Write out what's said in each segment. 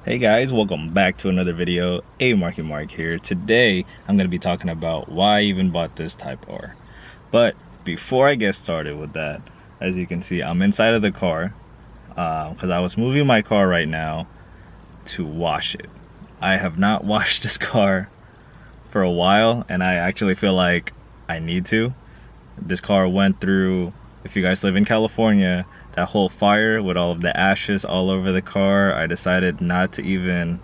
Hey guys, welcome back to another video. Marky Mark here. Today I'm going to be talking about why I even bought this Type-R. But before I get started with that, as you can see, I'm inside of the car because I was moving my car right now to wash it. I have not washed this car for a while, and I actually feel like I need to. This car went through, if you guys live in California, that whole fire with all of the ashes all over the car. I decided not to even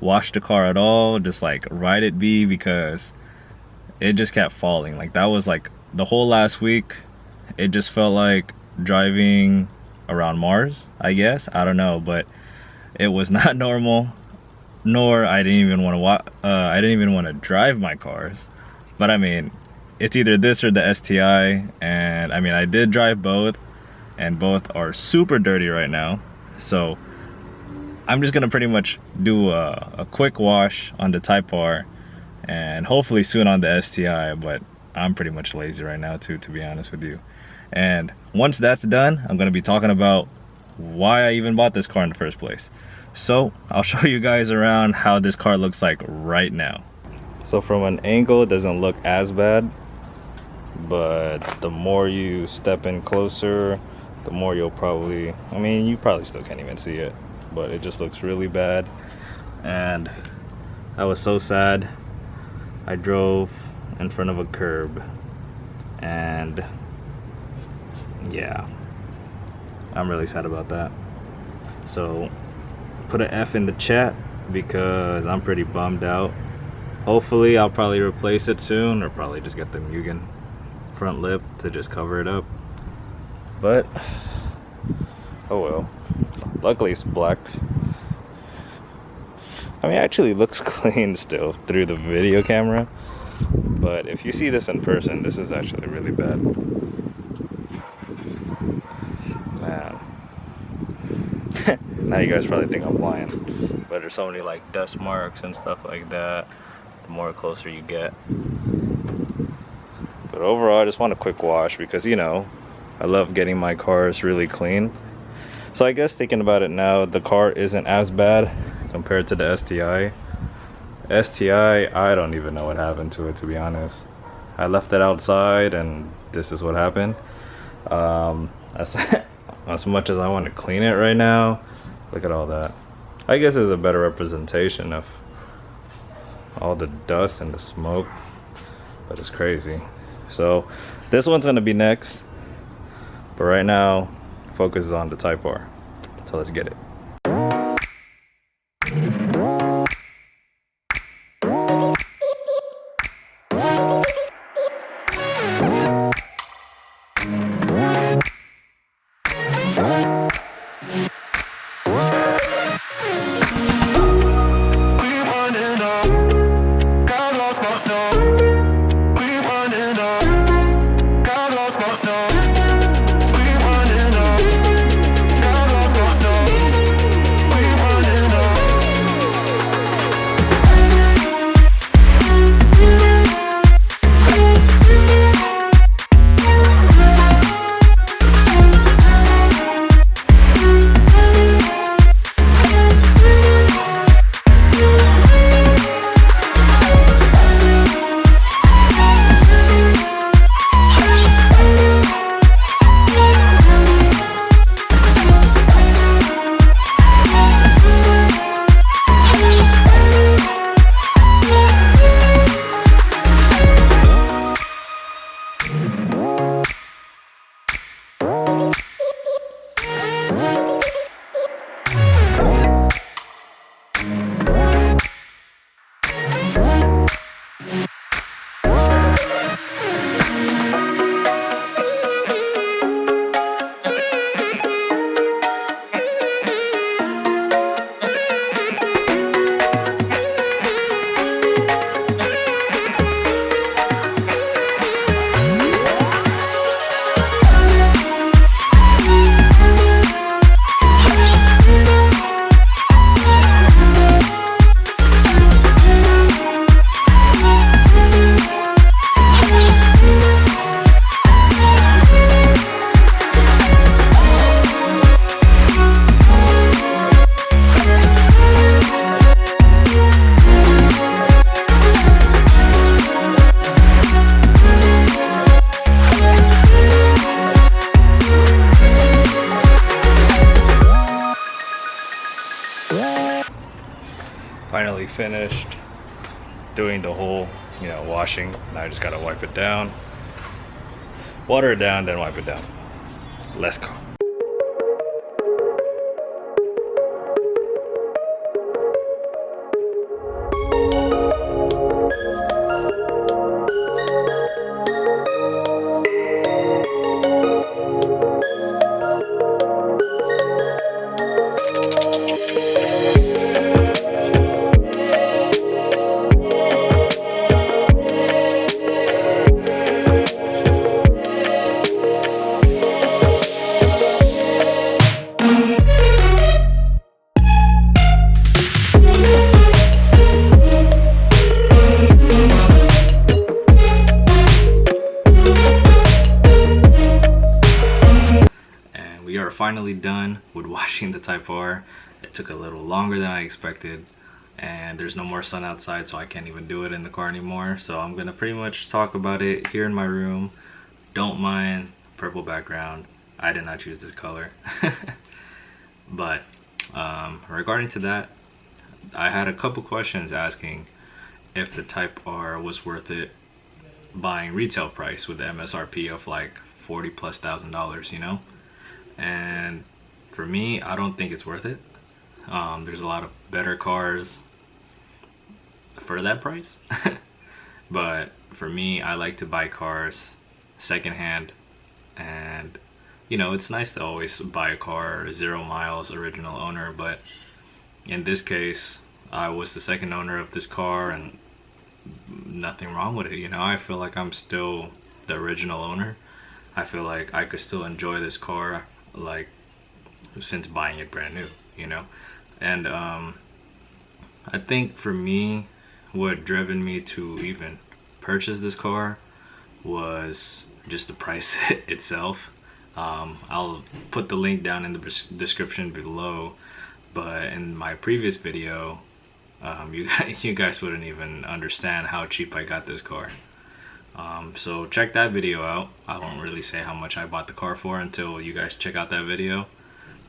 wash the car at all, just like ride it be, because it just kept falling. Like that was like the whole last week. It just felt like driving around Mars, I guess. I don't know, but it was not normal. Nor I didn't even want to drive my cars. But I mean, it's either this or the STI, and I mean, I did drive both, and both are super dirty right now. So I'm just gonna pretty much do a quick wash on the Type-R, and hopefully soon on the STI, but I'm pretty much lazy right now too, to be honest with you. And once that's done, I'm gonna be talking about why I even bought this car in the first place. So I'll show you guys around how this car looks like right now. So from an angle, it doesn't look as bad, but the more you step in closer, the more you'll probably, I mean, you probably still can't even see it, but it just looks really bad. And I was so sad. I drove in front of a curb, and yeah, I'm really sad about that. So put an F in the chat because I'm pretty bummed out. Hopefully I'll probably replace it soon, or probably just get the Mugen front lip to just cover it up. But oh well. Luckily it's black. I mean, it actually looks clean still through the video camera, but if you see this in person, this is actually really bad. Man. Now you guys probably think I'm lying, but there's so many like dust marks and stuff like that the more closer you get. But overall, I just want a quick wash because, you know, I love getting my cars really clean. So I guess thinking about it now, the car isn't as bad compared to the STI. I don't even know what happened to it, to be honest. I left it outside and this is what happened. As much as I want to clean it right now, look at all that. I guess it's a better representation of all the dust and the smoke, but it's crazy. So this one's gonna be next, but right now focus is on the Type-R. So let's get it. finished doing the whole, washing. Now I just gotta wipe it down, water it down, then wipe it down. Let's go. We are finally done with washing the Type-R. It took a little longer than I expected, and there's no more sun outside, so I can't even do it in the car anymore. So I'm gonna pretty much talk about it here in my room. Don't mind purple background. I did not choose this color. But regarding to that, I had a couple questions asking if the Type-R was worth it buying retail price with the MSRP of like $40,000+, you know? And for me, I don't think it's worth it. There's a lot of better cars for that price. But for me, I like to buy cars secondhand, and it's nice to always buy a car 0 miles, original owner. But in this case, I was the second owner of this car, and nothing wrong with it. I feel like I'm still the original owner. I feel like I could still enjoy this car like since buying it brand new, and I think for me, what driven me to even purchase this car was just the price itself. I'll put the link down in the description below, but in my previous video, you guys wouldn't even understand how cheap I got this car. So check that video out. I won't really say how much I bought the car for until you guys check out that video.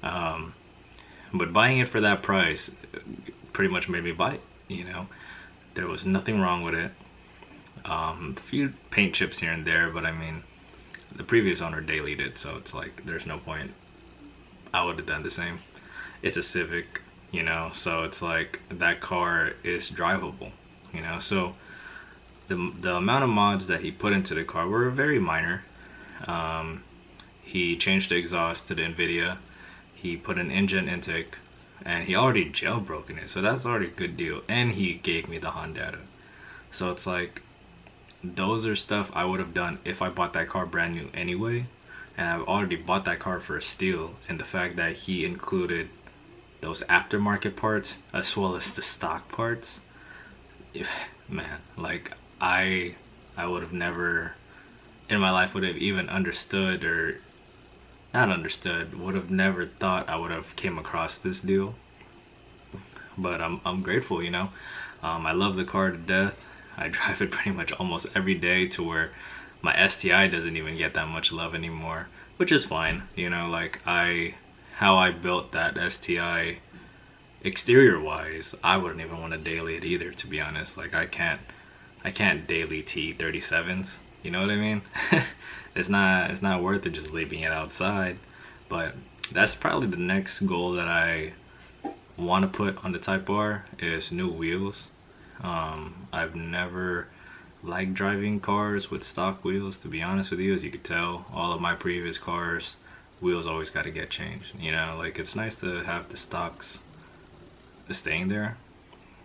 But buying it for that price pretty much made me buy it, There was nothing wrong with it. A few paint chips here and there, but I mean, the previous owner dailied it, so it's like there's no point. I would have done the same. It's a Civic, so it's like that car is drivable, so the amount of mods that he put into the car were very minor. He changed the exhaust to the NVIDIA. He put an engine intake, and he already jailbroken it, so that's already a good deal. And he gave me the Honda data. So it's like, those are stuff I would have done if I bought that car brand new anyway. And I've already bought that car for a steal, and the fact that he included those aftermarket parts as well as the stock parts, man, like I would have never in my life would have even understood, or not understood, would have never thought I would have came across this deal. But I'm grateful, I love the car to death. I drive it pretty much almost every day, to where my STI doesn't even get that much love anymore, which is fine. Like how I built that STI exterior wise, I wouldn't even want to daily it either, to be honest. Like I can't daily T37s, you know what I mean? it's not worth it just leaving it outside. But that's probably the next goal that I want to put on the Type-R, is new wheels. I've never liked driving cars with stock wheels, to be honest with you. As you could tell, all of my previous cars, wheels always got to get changed, like it's nice to have the stocks staying there,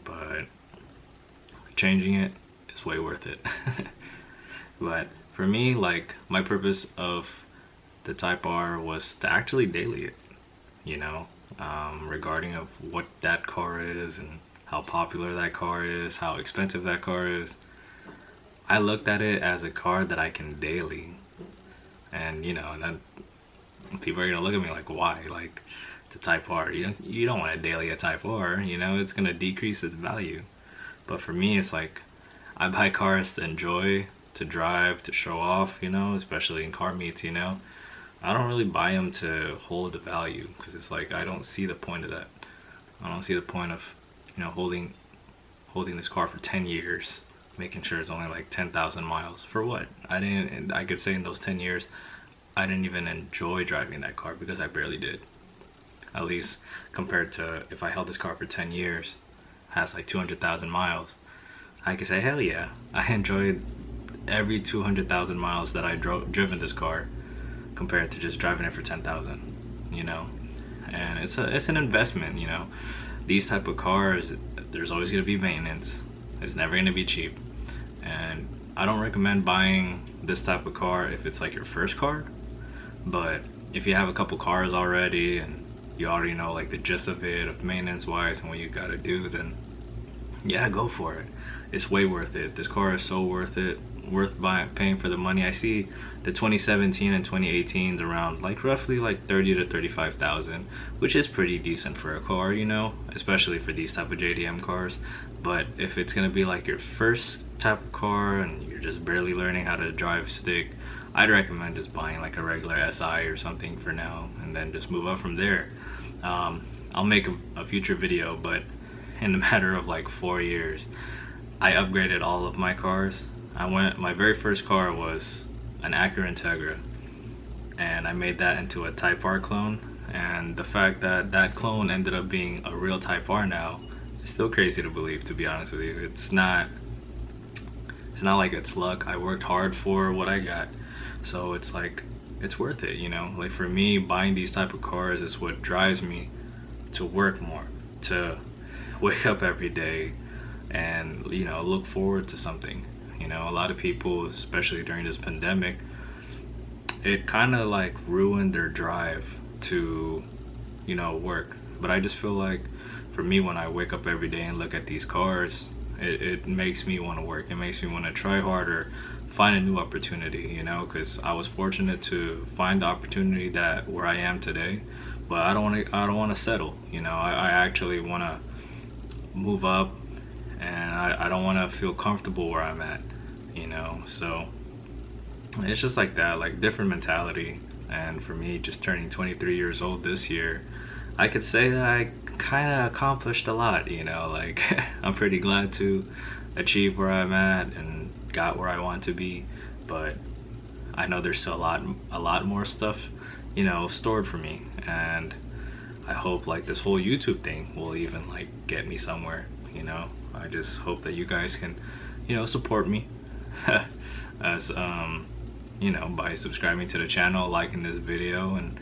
but changing it is way worth it. But for me, like, my purpose of the Type-R was to actually daily it, regarding of what that car is and how popular that car is, how expensive that car is. I looked at it as a car that I can daily, and and then people are gonna look at me like, why? Like, the Type-R, you don't want to daily a Type-R, it's gonna decrease its value. But for me, it's like, I buy cars to enjoy, to drive, to show off, especially in car meets. I don't really buy them to hold the value, because it's like, I don't see the point of that. I don't see the point of holding holding this car for 10 years, making sure it's only like 10,000 miles. For what? I could say in those 10 years, I didn't even enjoy driving that car because I barely did. At least compared to if I held this car for 10 years, has like 200,000 miles, I could say, hell yeah, I enjoyed every 200,000 miles that I driven this car compared to just driving it for 10,000, you know. And it's an investment, you know. These type of cars, there's always going to be maintenance. It's never going to be cheap. And I don't recommend buying this type of car if it's like your first car. But if you have a couple cars already and you already know like the gist of it, of maintenance wise and what you got to do, then yeah, go for it. It's way worth it. This car is so worth it. Worth paying for the money. I see the 2017 and 2018s around like roughly like 30 to 35,000, which is pretty decent for a car, you know, especially for these type of JDM cars. But if it's gonna be like your first type of car and you're just barely learning how to drive stick, I'd recommend just buying like a regular SI or something for now, and then just move up from there. I'll make a future video, but in the matter of like 4 years, I upgraded all of my cars. My very first car was an Acura Integra, and I made that into a Type-R clone. And the fact that that clone ended up being a real Type-R now is still crazy to believe, to be honest with you. It's not like it's luck. I worked hard for what I got, so it's like it's worth it, you know. Like for me, buying these type of cars is what drives me to work more, to wake up every day and, you know, look forward to something. You know, a lot of people, especially during this pandemic, it kind of like ruined their drive to, you know, work. But I just feel like for me, when I wake up every day and look at these cars, it makes me want to work. It makes me want to try harder, find a new opportunity, you know, because I was fortunate to find the opportunity that where I am today. But I don't want to settle, you know. I actually want to move up, and I don't want to feel comfortable where I'm at, you know. So it's just like that, like different mentality. And for me, just turning 23 years old this year, I could say that I kind of accomplished a lot, you know. Like I'm pretty glad to achieve where I'm at and got where I want to be, but I know there's still a lot more stuff, you know, stored for me. And I hope like this whole YouTube thing will even like get me somewhere, you know. I just hope that you guys can, you know, support me as you know, by subscribing to the channel, liking this video, and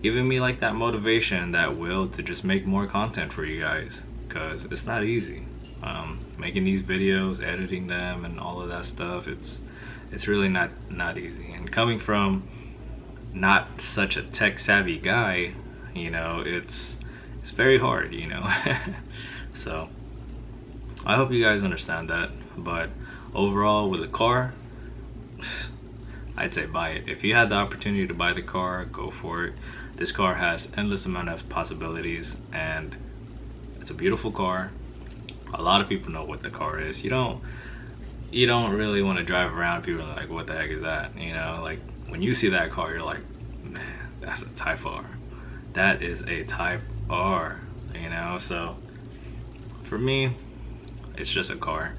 giving me like that motivation, that will to just make more content for you guys, because it's not easy. Making these videos, editing them and all of that stuff, it's really not easy. And coming from not such a tech savvy guy, you know, it's very hard, you know. So I hope you guys understand that. But overall, with a car, I'd say buy it. If you had the opportunity to buy the car, go for it. This car has endless amount of possibilities, and it's a beautiful car. A lot of people know what the car is. You don't really want to drive around, people are like, what the heck is that, you know. Like when you see that car, you're like, man, that's a Type-R. That is a Type-R, you know. So for me, it's just a car.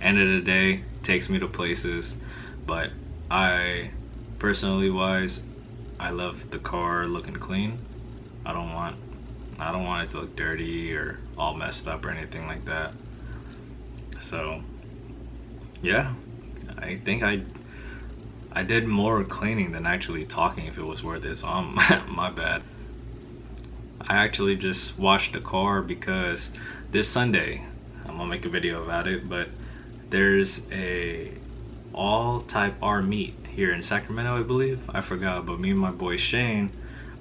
End of the day, takes me to places. But I personally wise, I love the car looking clean. I don't want it to look dirty or all messed up or anything like that. So yeah, I think I did more cleaning than actually talking, if it was worth it. So my bad. I actually just washed the car because this Sunday, I'm gonna make a video about it, but there's a all Type-R meet here in Sacramento, I believe. I forgot, but me and my boy Shane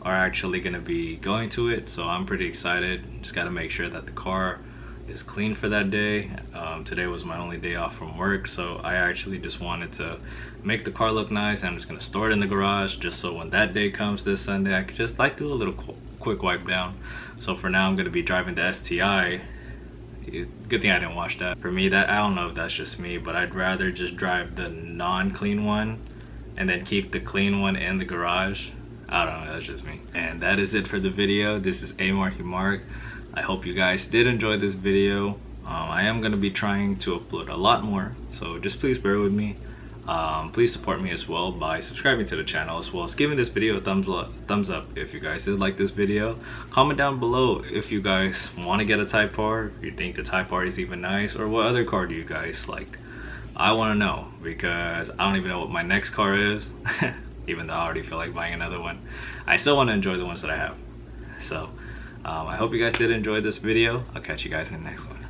are actually gonna be going to it, so I'm pretty excited. Just gotta make sure that the car is clean for that day. Today was my only day off from work, so I actually just wanted to make the car look nice. I'm just gonna store it in the garage, just so when that day comes this Sunday, I could just like do a little quick wipe down. So for now, I'm gonna be driving the STI. Good thing I didn't watch that. For me, that, I don't know if that's just me, but I'd rather just drive the non-clean one and then keep the clean one in the garage. I don't know, that's just me. And that is it for the video. This is Marky Mark. I hope you guys did enjoy this video. I am going to be trying to upload a lot more, so just please bear with me. Please support me as well by subscribing to the channel, as well as giving this video a thumbs up if you guys did like this video. Comment down below if you guys want to get a Type-R, if you think the Type-R is even nice, or what other car do you guys like. I want to know, because I don't even know what my next car is. Even though I already feel like buying another one, I still want to enjoy the ones that I have. So I hope you guys did enjoy this video. I'll catch you guys in the next one.